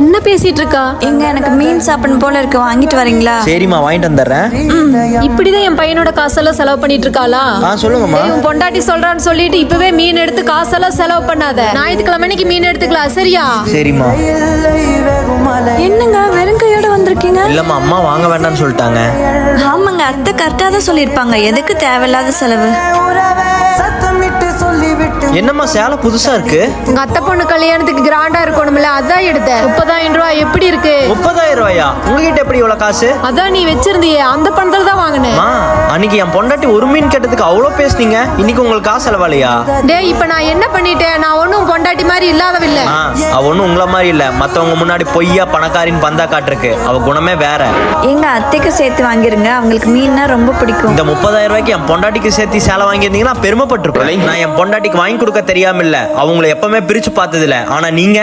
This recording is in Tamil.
என்ன பேசிட்டு இருக்கா? எங்க எனக்கு மீன் சாப்பிடணும் போல இருக்கு, வாங்கிட்டு வரீங்களா? சரிம்மா வாங்கிட்டு வந்துடுறேன். இப்படிதான் என் பையனோட காசெல்லாம் செலவு பண்ணிட்டு இருக்காளா? சொல்லுங்கம்மா. உன் பொண்டாட்டி சொல்றான்னு சொல்லிட்டு இப்பவே மீன் எடுத்து காசெல்லாம் செலவு பண்ணாத. ஞாயிற்றுக்கிழமைக்கு மீன் எடுத்துக்கலாம், சரியா? சரிம்மா. என்னங்க வெறும் கையோட வந்திருக்கீங்க? இல்லம்மா, அம்மா வாங்க வேண்டாம்னு சொல்லிட்டாங்க. ஆமாங்க, அத்தை கரெக்டா தான் சொல்லியிருப்பாங்க. எதுக்கு தேவையில்லாத செலவு? என்னம்மா சேலை புதுசா இருக்கு? உங்க அத்தை பொண்ணு கல்யாணத்துக்கு கிராண்டா இருக்கணும்ல, அதான் எடுத்தேன். 30,000 ரூபாய். எப்படி இருக்கு? 30,000 ரூபாயா? உங்ககிட்ட எப்படி இவ்வளவு காசு? அதான் நீ வச்சிருந்தியே, அந்த பணத்துல தான் வாங்கினேன். அன்னைக்கு என் பொண்டாட்டி ஒரு மீன் கேட்டதுக்கு அவ்வளவு பேசுனீங்க, இன்னைக்கு உங்களுக்கு காசு செலவாலையா? டேய், இப்ப நான் என்ன பண்ணிட்டேன்? நான் ஒன்னும் பொண்டாட்டி மாதிரி இல்லாதவில்லை. அவ ஒன்னும் உங்கள மாதிரி இல்ல. மத்தவங்க முன்னாடி பொய்யா பணக்காரின் பந்தா காட்டுருக்கு. அவ குணமே வேற. எங்க அத்தைக்கு சேர்த்து வாங்கிருங்க, அவங்களுக்கு மீன்னா ரொம்ப பிடிக்கும். இந்த 30,000 ரூபாய்க்கு என் பொண்டாட்டிக்கு சேர்த்து சேலை வாங்கியிருந்தீங்கன்னா பெருமைப்பட்டிருப்பேன். நான் என் பொண்டாட்டிக்கு வாங்கி கொடுக்க தெரியாம இல்ல, அவங்களை எப்பவுமே பிரிச்சு பார்த்தது இல்ல. ஆனா நீங்க